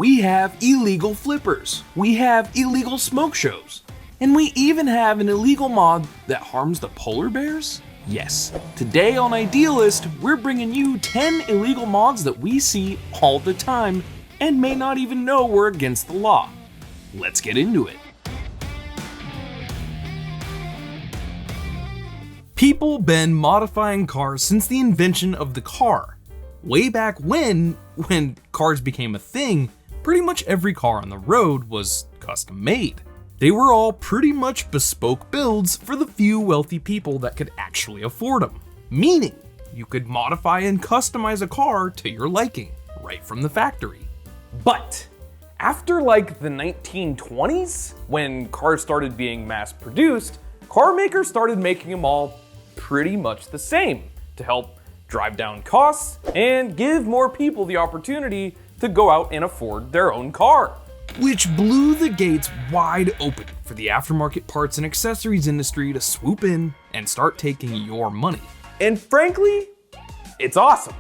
We have illegal flippers. We have illegal smoke shows. And we even have an illegal mod that harms the polar bears? Yes. Today on Idealist, we're bringing you 10 illegal mods that we see all the time and may not even know we're against the law. Let's get into it. People been modifying cars since the invention of the car. Way back when cars became a thing, pretty much every car on the road was custom made. They were all pretty much bespoke builds for the few wealthy people that could actually afford them. Meaning, you could modify and customize a car to your liking, right from the factory. But after like the 1920s, when cars started being mass produced, car makers started making them all pretty much the same to help drive down costs and give more people the opportunity to go out and afford their own car. Which blew the gates wide open for the aftermarket parts and accessories industry to swoop in and start taking your money. And frankly, it's awesome.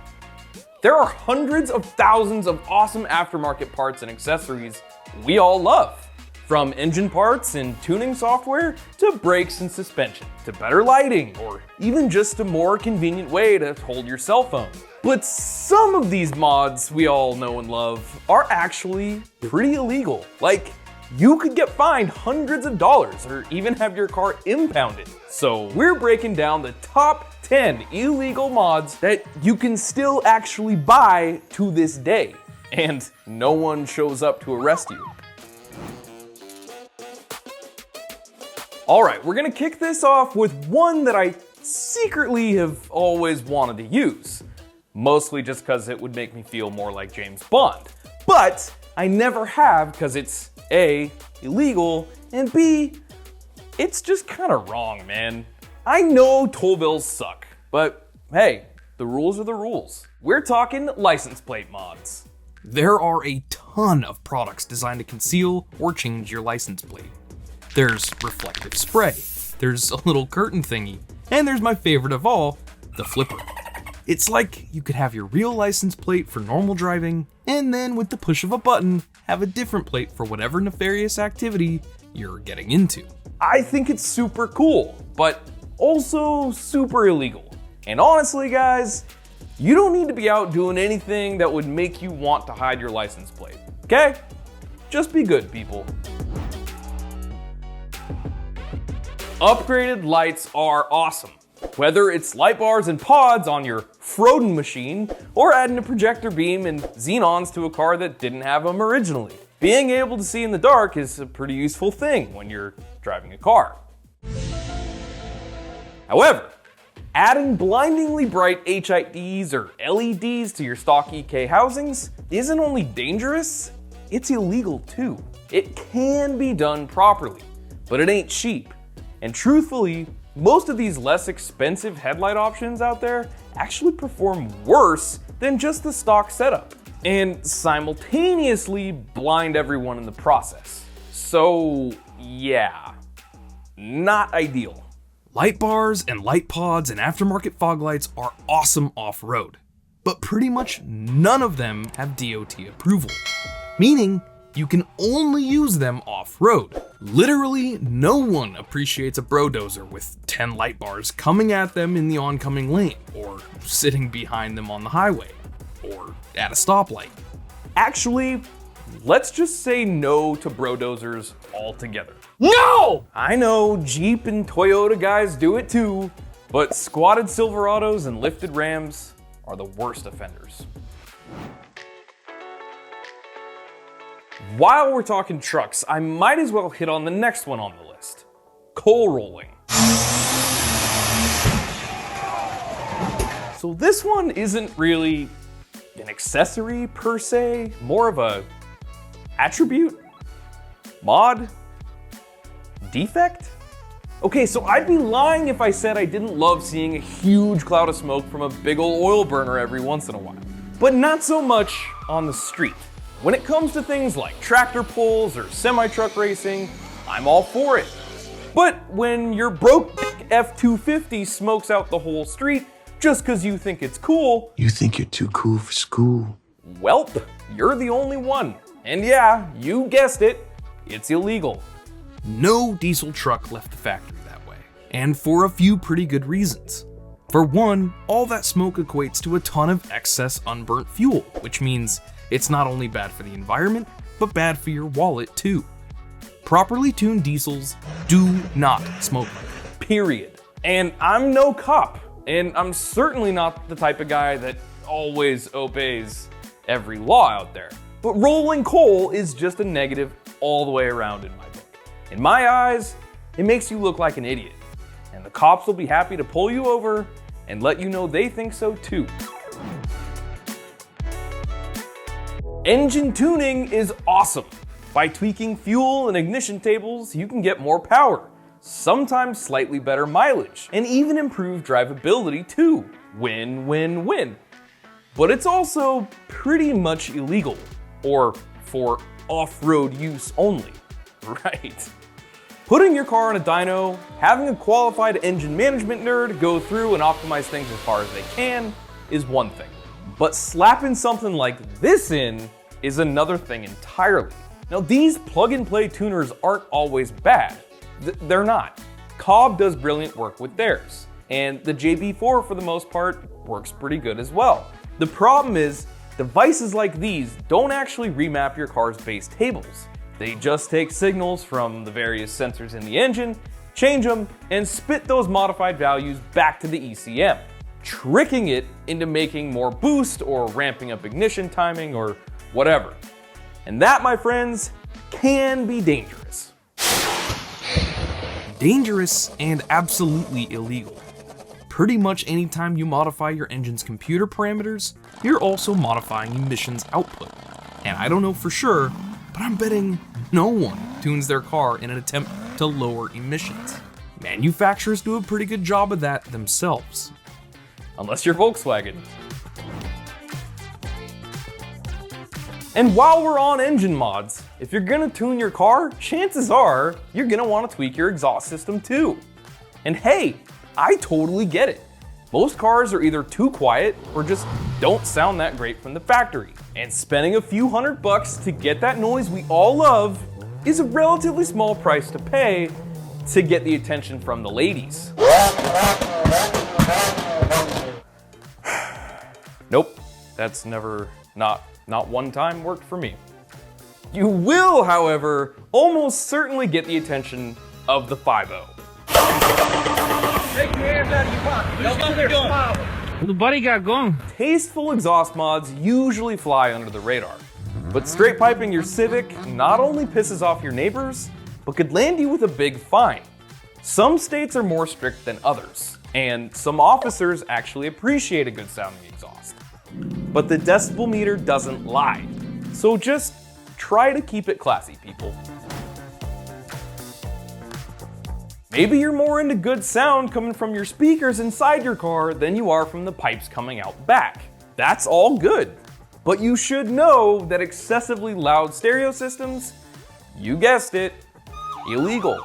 There are hundreds of thousands of awesome aftermarket parts and accessories we all love. From engine parts and tuning software, to brakes and suspension, to better lighting, or even just a more convenient way to hold your cell phone. But some of these mods we all know and love are actually pretty illegal. Like, you could get fined hundreds of dollars or even have your car impounded. So we're breaking down the top 10 illegal mods that you can still actually buy to this day, and no one shows up to arrest you. All right, we're gonna kick this off with one that I secretly have always wanted to use. Mostly just because it would make me feel more like James Bond. But I never have because it's A, illegal, and B, it's just kind of wrong, man. I know toll bills suck, but hey, the rules are the rules. We're talking license plate mods. There are a ton of products designed to conceal or change your license plate. There's reflective spray, there's a little curtain thingy, and there's my favorite of all, the flipper. It's like you could have your real license plate for normal driving, and then with the push of a button, have a different plate for whatever nefarious activity you're getting into. I think it's super cool, but also super illegal. And honestly, guys, you don't need to be out doing anything that would make you want to hide your license plate, okay? Just be good, people. Upgraded lights are awesome. Whether it's light bars and pods on your Froden machine, or adding a projector beam and xenons to a car that didn't have them originally. Being able to see in the dark is a pretty useful thing when you're driving a car. However, adding blindingly bright HIDs or LEDs to your stock EK housings isn't only dangerous, it's illegal too. It can be done properly, but it ain't cheap. And truthfully, most of these less expensive headlight options out there actually perform worse than just the stock setup, and simultaneously blind everyone in the process. So yeah, not ideal. Light bars and light pods and aftermarket fog lights are awesome off-road, but pretty much none of them have DOT approval, meaning you can only use them off-road. Literally, no one appreciates a brodozer with 10 light bars coming at them in the oncoming lane, or sitting behind them on the highway, or at a stoplight. Actually, let's just say no to brodozers altogether. No! I know Jeep and Toyota guys do it too, but squatted Silverados and lifted Rams are the worst offenders. While we're talking trucks, I might as well hit on the next one on the list. Coal rolling. So this one isn't really an accessory per se, more of a attribute, mod, defect? Okay, so I'd be lying if I said I didn't love seeing a huge cloud of smoke from a big old oil burner every once in a while. But not so much on the street. When it comes to things like tractor pulls or semi-truck racing, I'm all for it. But when your broke F-250 smokes out the whole street just because you think it's cool... You think you're too cool for school. Welp, you're the only one. And yeah, you guessed it, it's illegal. No diesel truck left the factory that way, and for a few pretty good reasons. For one, all that smoke equates to a ton of excess unburnt fuel, which means it's not only bad for the environment, but bad for your wallet too. Properly tuned diesels do not smoke. Period. And I'm no cop, and I'm certainly not the type of guy that always obeys every law out there. But rolling coal is just a negative all the way around in my book. In my eyes, it makes you look like an idiot, and the cops will be happy to pull you over and let you know they think so too. Engine tuning is awesome. By tweaking fuel and ignition tables, you can get more power, sometimes slightly better mileage, and even improve drivability too. Win, win, win. But it's also pretty much illegal, or for off-road use only, right? Putting your car on a dyno, having a qualified engine management nerd go through and optimize things as far as they can is one thing. But slapping something like this in is another thing entirely. Now, these plug-and-play tuners aren't always bad. They're not. Cobb does brilliant work with theirs, and the JB4 for the most part works pretty good as well. The problem is, devices like these don't actually remap your car's base tables. They just take signals from the various sensors in the engine, change them, and spit those modified values back to the ECM, tricking it into making more boost or ramping up ignition timing or whatever. And that, my friends, can be dangerous. Dangerous and absolutely illegal. Pretty much anytime you modify your engine's computer parameters, you're also modifying emissions output. And I don't know for sure, but I'm betting no one tunes their car in an attempt to lower emissions. Manufacturers do a pretty good job of that themselves. Unless you're Volkswagen. And while we're on engine mods, if you're gonna tune your car, chances are you're gonna wanna tweak your exhaust system too. And hey, I totally get it. Most cars are either too quiet or just don't sound that great from the factory. And spending a few $100 to get that noise we all love is a relatively small price to pay to get the attention from the ladies. Nope, that's never, not one time worked for me. You will, however, almost certainly get the attention of the 5.0. Take your hands out of your pocket. That's what they're doing. The buddy got going. Tasteful exhaust mods usually fly under the radar, but straight piping your Civic not only pisses off your neighbors, but could land you with a big fine. Some states are more strict than others, and some officers actually appreciate a good sounding exhaust. But the decibel meter doesn't lie, so just try to keep it classy, people. Maybe you're more into good sound coming from your speakers inside your car than you are from the pipes coming out back. That's all good. But you should know that excessively loud stereo systems, you guessed it, illegal.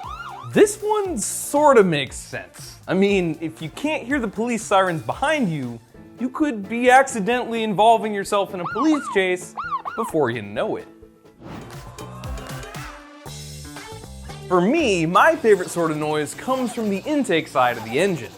This one sort of makes sense. I mean, if you can't hear the police sirens behind you, you could be accidentally involving yourself in a police chase before you know it. For me, my favorite sort of noise comes from the intake side of the engine.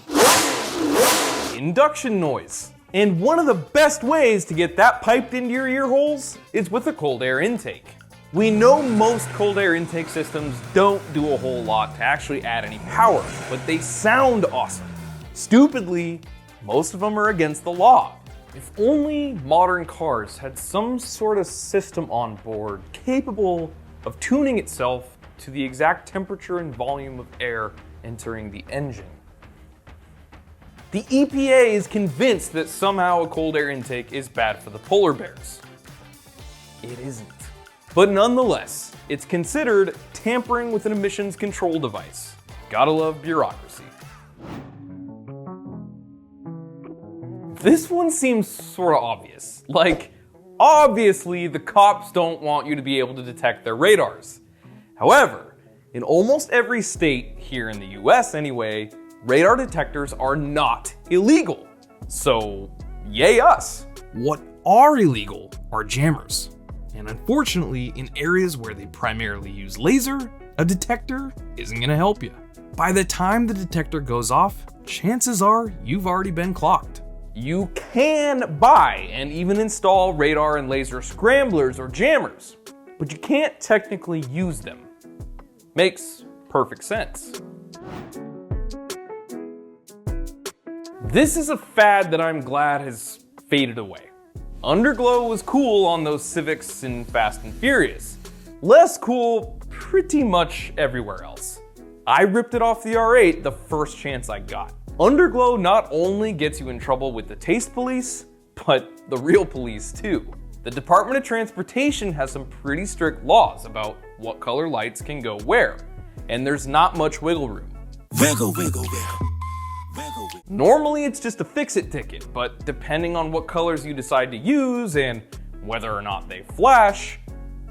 Induction noise. And one of the best ways to get that piped into your ear holes is with a cold air intake. We know most cold air intake systems don't do a whole lot to actually add any power, but they sound awesome. Stupidly, most of them are against the law. If only modern cars had some sort of system on board capable of tuning itself to the exact temperature and volume of air entering the engine. The EPA is convinced that somehow a cold air intake is bad for the polar bears. It isn't. But nonetheless, it's considered tampering with an emissions control device. Gotta love bureaucracy. This one seems sort of obvious. Like, obviously the cops don't want you to be able to detect their radars. However, in almost every state, here in the US anyway, radar detectors are not illegal. So, yay us. What are illegal are jammers. And unfortunately, in areas where they primarily use laser, a detector isn't going to help you. By the time the detector goes off, chances are you've already been clocked. You can buy and even install radar and laser scramblers or jammers, but you can't technically use them. Makes perfect sense. This is a fad that I'm glad has faded away. Underglow was cool on those Civics in Fast and Furious. Less cool pretty much everywhere else. I ripped it off the R8 the first chance I got. Underglow not only gets you in trouble with the taste police, but the real police too. The Department of Transportation has some pretty strict laws about what color lights can go where, and there's not much wiggle room. Wiggle, wiggle, wiggle. Wiggle, wiggle. Normally it's just a fix-it ticket, but depending on what colors you decide to use and whether or not they flash,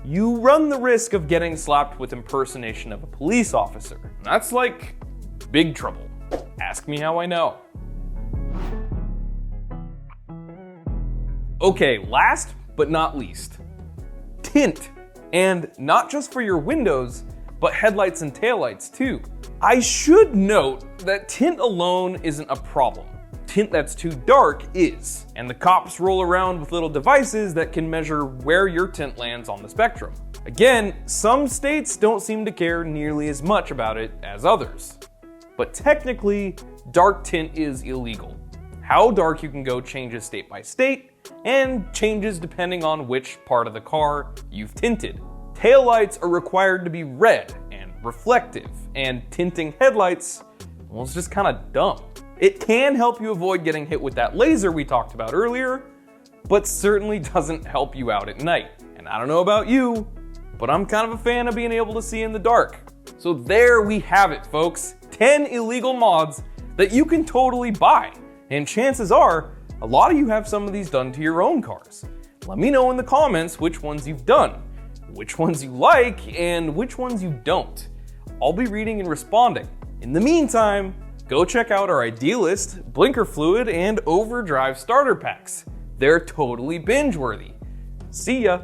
you run the risk of getting slapped with impersonation of a police officer. That's like big trouble. Ask me how I know. Okay, last but not least, tint. And not just for your windows, but headlights and taillights too. I should note that tint alone isn't a problem. Tint that's too dark is, and the cops roll around with little devices that can measure where your tint lands on the spectrum. Again, some states don't seem to care nearly as much about it as others. But technically, dark tint is illegal. How dark you can go changes state by state, and changes depending on which part of the car you've tinted. Taillights are required to be red and reflective, and tinting headlights, well, it's just kind of dumb. It can help you avoid getting hit with that laser we talked about earlier, but certainly doesn't help you out at night. And I don't know about you, but I'm kind of a fan of being able to see in the dark. So there we have it, folks. 10 illegal mods that you can totally buy. And chances are, a lot of you have some of these done to your own cars. Let me know in the comments which ones you've done, which ones you like, and which ones you don't. I'll be reading and responding. In the meantime, go check out our Idealist, Blinker Fluid, and Overdrive starter packs. They're totally binge-worthy. See ya!